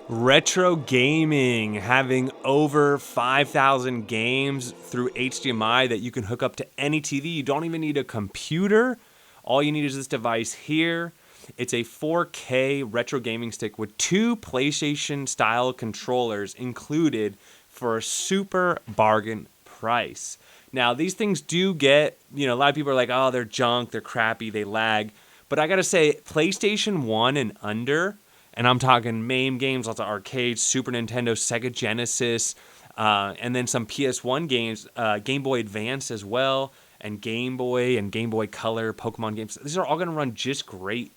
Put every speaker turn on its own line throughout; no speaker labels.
Retro gaming, having over 5,000 games through HDMI that you can hook up to any TV. You don't even need a computer. All you need is this device here. It's a 4K retro gaming stick with 2 PlayStation style controllers included for a super bargain price. Now, these things do get, a lot of people are like, oh, they're junk, they're crappy, they lag. But I gotta say, PlayStation 1 and under, and I'm talking MAME games, lots of arcades, Super Nintendo, Sega Genesis, and then some PS1 games, Game Boy Advance as well, and Game Boy Color, Pokemon games. These are all going to run just great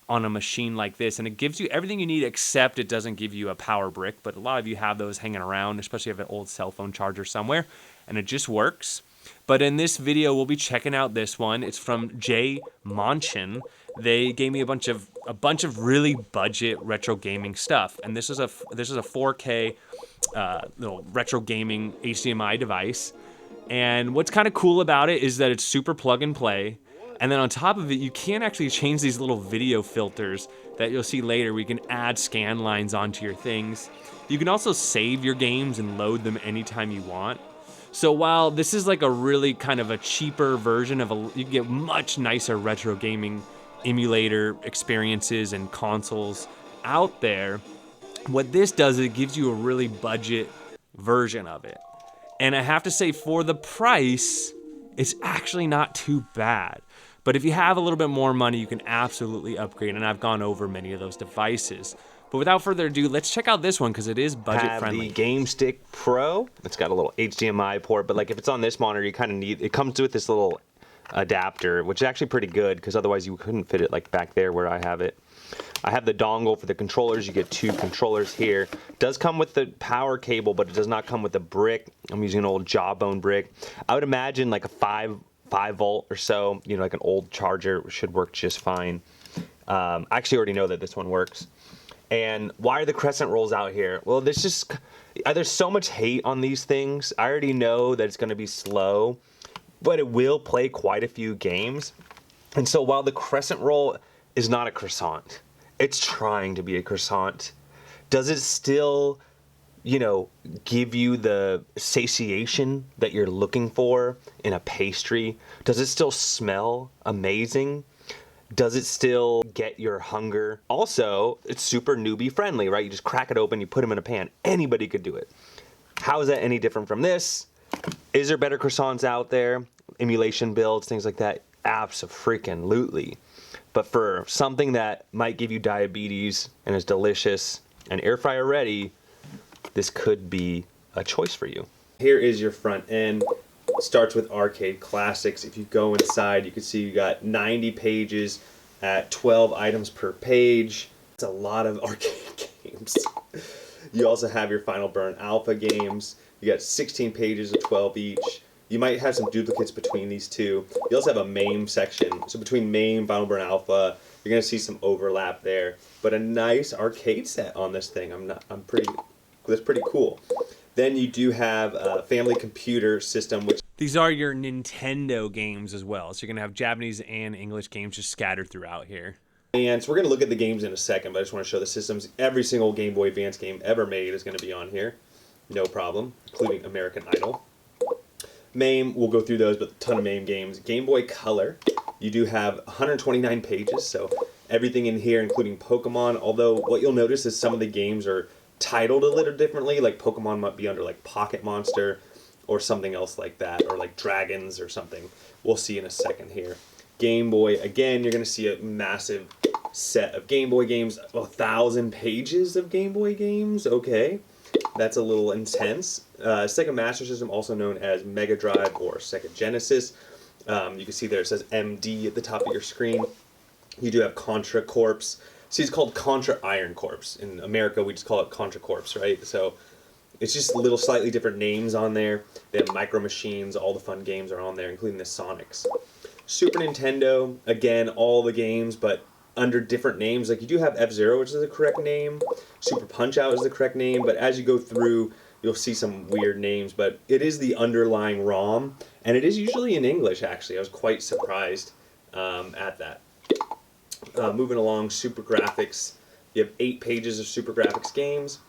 on a machine like this, and it gives you everything you need, except it doesn't give you a power brick, but a lot of you have those hanging around, especially if you have an old cell phone charger somewhere, and it just works. But in this video, we'll be checking out this one. It's from J Monchin. They gave me a bunch of really budget retro gaming stuff, and this is a 4K little retro gaming HDMI device. And what's kind of cool about it is that it's super plug and play. And then on top of it, you can actually change these little video filters that you'll see later where you can add scan lines onto your things. You can also save your games and load them anytime you want. So while this is like a really kind of a cheaper version of you can get much nicer retro gaming emulator experiences and consoles out there, what this does is it gives you a really budget version of it. And I have to say, for the price, it's actually not too bad. But if you have a little bit more money, you can absolutely upgrade, and I've gone over many of those devices. But without further ado, let's check out this one because it is budget friendly.
The Game Stick Pro. It's got a little HDMI port, but like if it's on this monitor, you kind of need, it comes with this little adapter, which is actually pretty good because otherwise you couldn't fit it like back there where I have it. I have the dongle for the controllers. You get 2 controllers here. It does come with the power cable, but it does not come with the brick. I'm using an old Jawbone brick. I would imagine like a 5 volt or so, like an old charger should work just fine. I actually already know that this one works. And why are the crescent rolls out here? Well, there's so much hate on these things. I already know that it's going to be slow, but it will play quite a few games. And so while the crescent roll is not a croissant, it's trying to be a croissant. Does it still, give you the satiation that you're looking for in a pastry? Does it still smell amazing? Does it still get your hunger? Also, it's super newbie friendly, right? You just crack it open, you put them in a pan. Anybody could do it. How is that any different from this? Is there better croissants out there? Emulation builds, things like that? Abso-freaking-lutely. But for something that might give you diabetes and is delicious and air fryer ready, this could be a choice for you. Here is your front end. It starts with arcade classics. If you go inside, you can see you got 90 pages at 12 items per page. It's a lot of arcade games. You also have your Final Burn Alpha games. You got 16 pages of 12 each. You might have some duplicates between these two. You also have a MAME section. So between MAME, Final Burn Alpha, you're gonna see some overlap there. But a nice arcade set on this thing. That's pretty cool. Then you do have a family computer system, which
These are your Nintendo games as well. So you're gonna have Japanese and English games just scattered throughout here.
And so we're gonna look at the games in a second, but I just want to show the systems. Every single Game Boy Advance game ever made is gonna be on here. No problem, including American Idol. MAME, we'll go through those, but a ton of MAME games. Game Boy Color, you do have 129 pages, so everything in here, including Pokemon, although what you'll notice is some of the games are titled a little differently, like Pokemon might be under like Pocket Monster or something else like that, or like Dragons or something. We'll see in a second here. Game Boy, again, you're going to see a massive set of Game Boy games, 1,000 pages of Game Boy games, okay. That's a little intense. Sega Master System, also known as Mega Drive or Sega Genesis. You can see there it says MD at the top of your screen. You do have Contra Corps. See, it's called Contra Iron Corps. In America, we just call it Contra Corps, right? So it's just little slightly different names on there. They have Micro Machines. All the fun games are on there, including the Sonics. Super Nintendo, again, all the games, but under different names. Like you do have F-Zero, which is the correct name. Super Punch-Out is the correct name. But as you go through, you'll see some weird names. But it is the underlying ROM, and it is usually in English, actually. I was quite surprised at that. Moving along, Super Graphics.
You have 8 pages of Super Graphics games.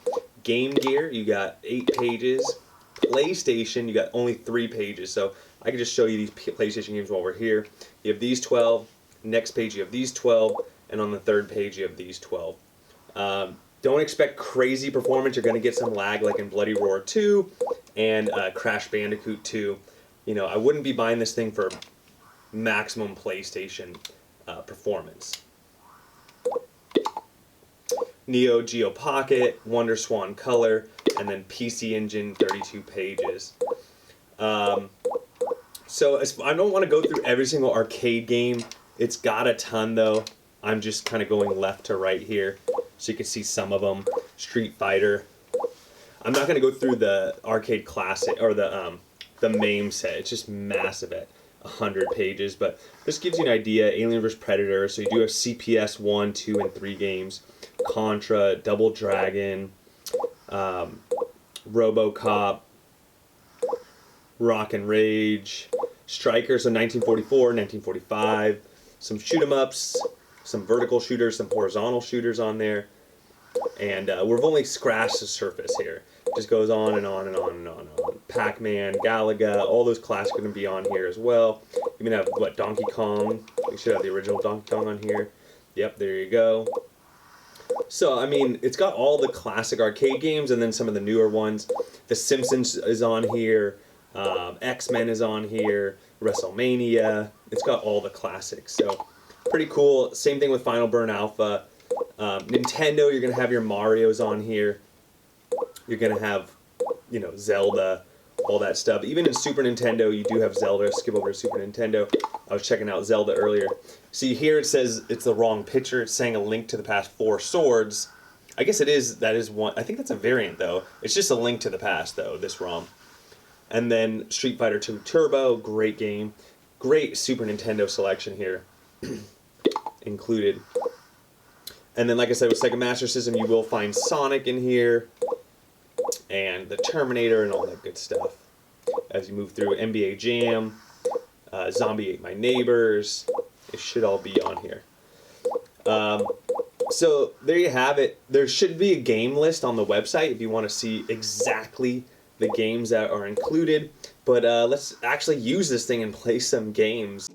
Game Gear, you got 8 pages. PlayStation, you got only 3 pages. So I can just show you these PlayStation games while we're here. You have these 12. Next page, you have these 12. And on the third page, you have these 12. Don't expect crazy performance. You're going to get some lag like in Bloody Roar 2 and Crash Bandicoot 2. You know, I wouldn't be buying this thing for maximum PlayStation performance. Neo Geo Pocket, Wonder Swan Color, and then PC Engine, 32 pages. So I don't want to go through every single arcade game. It's got a ton though. I'm just kind of going left to right here, so you can see some of them. Street Fighter. I'm not going to go through the arcade classic or the MAME set. It's just massive at 100 pages, but this gives you an idea. Alien vs Predator. So you do have CPS 1, 2, and 3 games. Contra, Double Dragon, RoboCop, Rock and Rage, Strikers of 1944, 1945, some shoot 'em ups, some vertical shooters, some horizontal shooters on there, and we've only scratched the surface here. It just goes on and on and on and on and on. Pac-Man, Galaga, all those classics are going to be on here as well. You're going to have, what, Donkey Kong. We should have the original Donkey Kong on here. Yep, there you go. So, I mean, it's got all the classic arcade games and then some of the newer ones. The Simpsons is on here. X-Men is on here. WrestleMania. It's got all the classics. So, pretty cool. Same thing with Final Burn Alpha. Nintendo, you're going to have your Marios on here. You're going to have, you know, Zelda, all that stuff. Even in Super Nintendo, you do have Zelda. Skip over to Super Nintendo. I was checking out Zelda earlier. See, here it says it's the wrong picture. It's saying A Link to the Past 4 Swords. I guess it is. That is one. I think that's a variant, though. It's just A Link to the Past, though, this ROM. And then Street Fighter 2 Turbo, great game. Great Super Nintendo selection here included. And then, like I said, with Sega Master System, you will find Sonic in here. And the Terminator and all that good stuff. As you move through, NBA Jam, Zombie Ate My Neighbors, it should all be on here. So there you have it. There should be a game list on the website if you want to see exactly the games that are included. But let's actually use this thing and play some games.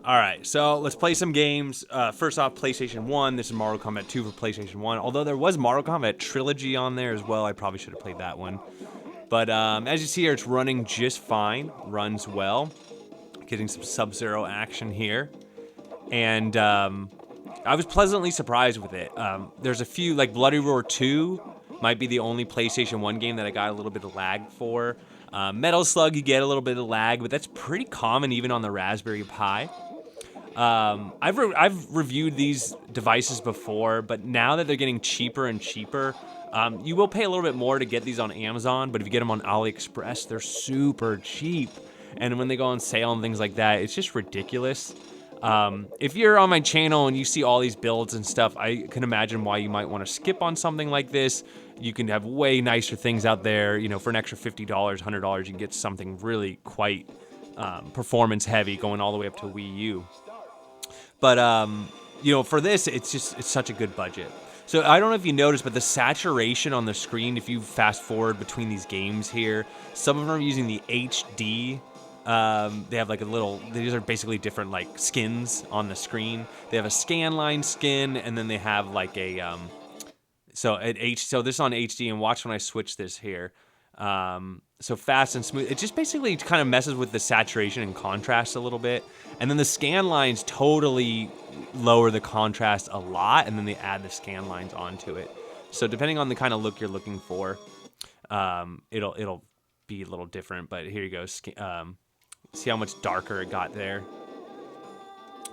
All right, so let's play some games. First off, PlayStation 1. This is Mortal Kombat 2 for PlayStation 1. Although there was Mortal Kombat Trilogy on there as well. I probably should have played that one. But as you see here, it's running just fine. Runs well. Getting some Sub-Zero action here. And I was pleasantly surprised with it. There's a few, like Bloody Roar 2 might be the only PlayStation 1 game that I got a little bit of lag for. Metal Slug, you get a little bit of lag, but that's pretty common even on the Raspberry Pi. I've reviewed these devices before, but now that they're getting cheaper and cheaper, you will pay a little bit more to get these on Amazon, but if you get them on AliExpress, they're super cheap. And when they go on sale and things like that, it's just ridiculous. If you're on my channel and you see all these builds and stuff, I can imagine why you might want to skip on something like this. You can have way nicer things out there. You know, for an extra $50, $100, you can get something really quite performance heavy, going all the way up to Wii U. But, you know, for this, it's such a good budget. So I don't know if you noticed, but the saturation on the screen, if you fast forward between these games here, some of them are using the HD. They have like a little, these are basically different like skins on the screen. They have a scanline skin, and then they have like a, so this is on HD, and watch when I switch this here. So fast and smooth. It just basically kind of messes with the saturation and contrast a little bit. And then the scan lines totally lower the contrast a lot, and then they add the scan lines onto it. So depending on the kind of look you're looking for, it'll be a little different. But here you go. See how much darker it got there.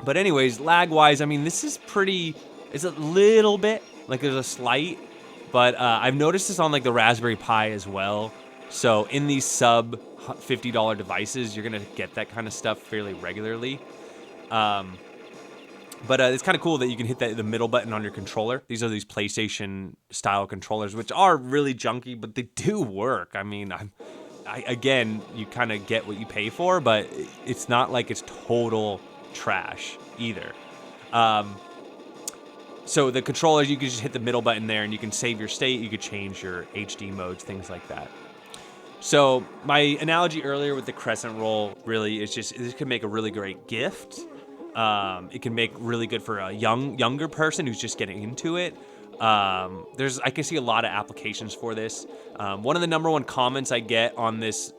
But anyways, lag-wise, I mean, this is pretty, it's a little bit, like there's a slight, but I've noticed this on like the Raspberry Pi as well. So in these sub $50 devices, you're going to get that kind of stuff fairly regularly. But it's kind of cool that you can hit the middle button on your controller. These are these PlayStation-style controllers, which are really junky, but they do work. I mean, again, you kind of get what you pay for, but it's not like it's total trash either. So the controllers, you can just hit the middle button there, and you can save your state. You could change your HD modes, things like that. So my analogy earlier with the crescent roll really is just this could make a really great gift. It can make really good for a younger person who's just getting into it. I can see a lot of applications for this. One of the number one comments I get on this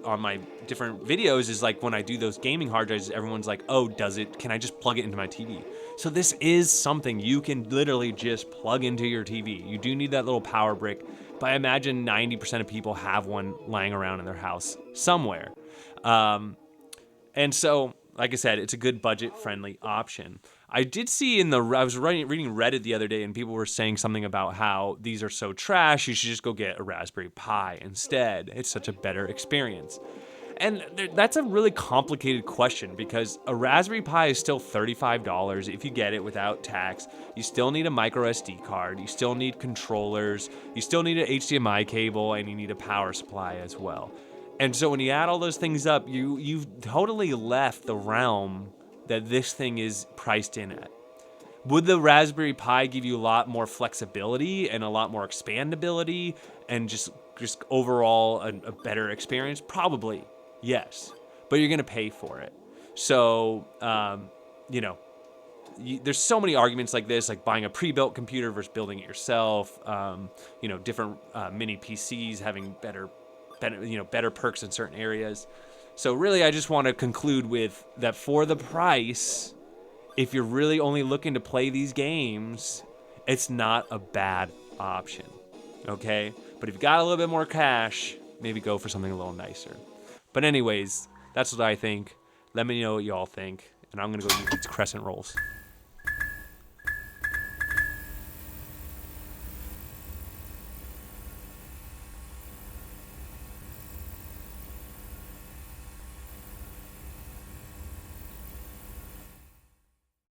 on my different videos is like when I do those gaming hard drives, everyone's like, "Oh, can I just plug it into my TV?" So this is something you can literally just plug into your TV. You do need that little power brick, but I imagine 90% of people have one lying around in their house somewhere. And so, like I said, it's a good budget-friendly option. I did see I was reading Reddit the other day, and people were saying something about how these are so trash, you should just go get a Raspberry Pi instead. It's such a better experience. And that's a really complicated question because a Raspberry Pi is still $35 if you get it without tax. You still need a micro SD card. You still need controllers. You still need an HDMI cable, and you need a power supply as well. And so when you add all those things up, you've totally left the realm that this thing is priced in at. Would the Raspberry Pi give you a lot more flexibility and a lot more expandability and just overall a better experience? Probably, yes. But you're going to pay for it. So, there's so many arguments like this, like buying a pre-built computer versus building it yourself. Different mini PCs having better perks in certain areas. So really, I just want to conclude with that for the price, if you're really only looking to play these games, it's not a bad option, okay? But if you got a little bit more cash, maybe go for something a little nicer. But anyways, that's what I think. Let me know what you all think, and I'm going to go eat these crescent rolls.